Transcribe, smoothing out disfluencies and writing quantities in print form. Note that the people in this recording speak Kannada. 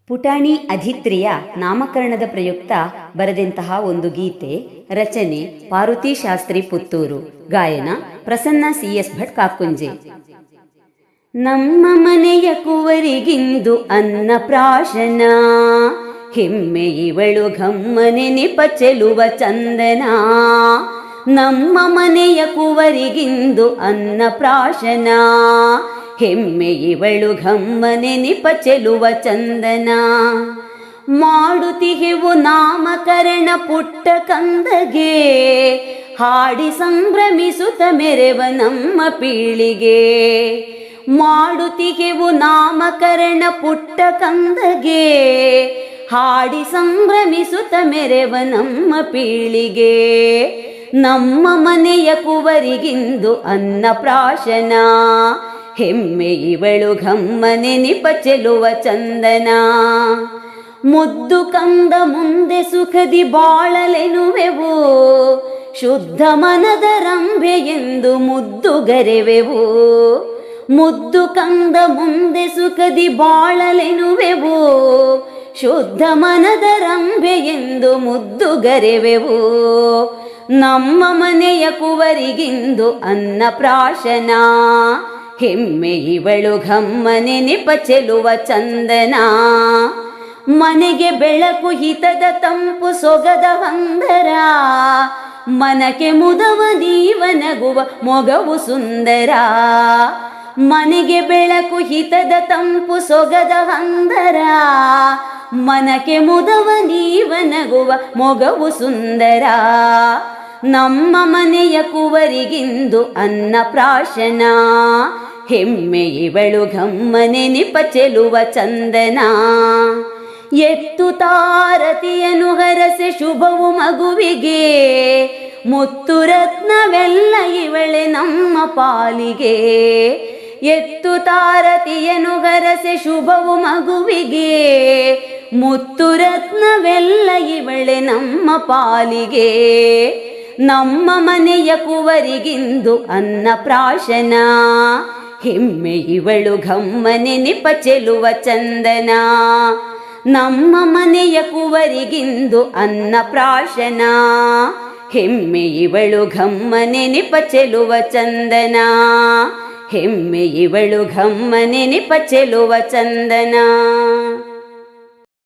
ಪುಟಾಣಿ ಅಧಿತ್ರಿಯ ನಾಮಕರಣದ ಪ್ರಯುಕ್ತ ಬರೆದಂತಹ ಒಂದು ಗೀತೆ. ರಚನೆ ಪಾರ್ವತಿ ಶಾಸ್ತ್ರಿ ಪುತ್ತೂರು. ಗಾಯನ ಪ್ರಸನ್ನ ಸಿ.ಎಸ್. ಭಟ್ ಕಾಕುಂಜೆ. ನಮ್ಮ ಮನೆಯ ಕುವರಿಗಿಂದು ಅನ್ನಪ್ರಾಶನ, ಹೆಮ್ಮೆ ಇವಳು ಘಮ್ಮನೆ ನಿಪ ಚೆಲುವ ಚಂದನ. ನಮ್ಮ ಮನೆಯ ಕುವರಿಗಿಂದು ಅನ್ನಪ್ರಾಶನ, ಹೆಮ್ಮೆ ಇವಳು ಘಮ್ಮನೆ ನಿಪ ಚೆಲುವ ಚಂದನ. ಮಾಡುತ್ತಿಹೆವು ನಾಮಕರಣ ಪುಟ್ಟ ಕಂದಗೆ, ಹಾಡಿ ಸಂಭ್ರಮಿಸುತ್ತ ಮೆರೆವ ನಮ್ಮ ಪೀಳಿಗೆ. ಮಾಡುತ್ತಿಹೆವು ನಾಮಕರಣ ಪುಟ್ಟ ಕಂದಗೆ, ಹಾಡಿ ಸಂಭ್ರಮಿಸುತ್ತ ಮೆರೆವ ನಮ್ಮ ಪೀಳಿಗೆ. ನಮ್ಮ ಮನೆಯ ಕುವರಿಗಿಂದು ಅನ್ನಪ್ರಾಶನ, ಹೆಮ್ಮೆ ಇವಳು ಘಮ್ಮನೆ ನಿಪ ಚೆಲುವ ಚಂದನ. ಮುದ್ದು ಕಂದ ಮುಂದೆ ಸುಖದಿ ಬಾಳಲೆನುವೆವು, ಶುದ್ಧ ಮನದ ರಂಭೆ ಎಂದು ಮುದ್ದುಗರೆವೆವು. ಮುದ್ದು ಕಂದ ಮುಂದೆ ಸುಖದಿ ಬಾಳಲೆನುವೆವು, ಶುದ್ಧ ಮನದ ರಂಭೆ ಎಂದು ಮುದ್ದುಗರೆವೆವು. ನಮ್ಮ ಮನೆಯ ಕುವರಿಗಿಂದು ಅನ್ನಪ್ರಾಶನ, ಹೆಮ್ಮೆ ಇವಳು ಘಮ್ಮನೆ ನಿಪ ಚೆಲುವ ಚಂದನ. ಮನೆಗೆ ಬೆಳಕು ಹಿತದ ತಂಪು ಸೊಗದ ಹಂದರ, ಮನಕ್ಕೆ ಮುದವ ನೀವನಗುವ ಮೊಗವು ಸುಂದರ. ಮನೆಗೆ ಬೆಳಕು ಹಿತದ ತಂಪು ಸೊಗದ ಹಂದರ, ಮನಕ್ಕೆ ಮುದವ ನೀವನಗುವ ಮೊಗವು ಸುಂದರ. ನಮ್ಮ ಮನೆಯ ಕುವರಿಗಿಂದು ಅನ್ನಪ್ರಾಶನ, ಹೆಮ್ಮೆ ಇವಳು ಘಮ್ಮನೆ ನಿಪ ಚೆಲುವ ಚಂದನ. ಎತ್ತು ತಾರತಿಯನು ಹರಸೆ ಶುಭವು ಮಗುವಿಗೆ, ಮುತ್ತು ರತ್ನವೆಲ್ಲ ಇವಳೆ ನಮ್ಮ ಪಾಲಿಗೆ. ಎತ್ತು ತಾರತಿಯನು ಹರಸೆ ಶುಭವು ಮಗುವಿಗೆ, ಮುತ್ತು ರತ್ನವೆಲ್ಲ ಇವಳೆ ನಮ್ಮ ಪಾಲಿಗೆ. ನಮ್ಮ ಮನೆಯ ಕುವರಿಗಿಂದು ಅನ್ನಪ್ರಾಶನ, ಹೆಮ್ಮೆ ಇವಳು ಘಮ್ಮನೆ ನಿಪ ಚೆಲುವ ಚಂದನ. ನಮ್ಮ ಮನೆಯ ಕುವರಿಗಿಂದು ಅನ್ನಪ್ರಾಶನ, ಹೆಮ್ಮೆ ಇವಳು ಘಮ್ಮನೆ ನಿಪ ಚೆಲುವ ಚಂದನ. ಹೆಮ್ಮೆ ಇವಳು ಘಮ್ಮನೆ ನಿಪ ಚೆಲುವ ಚಂದನ.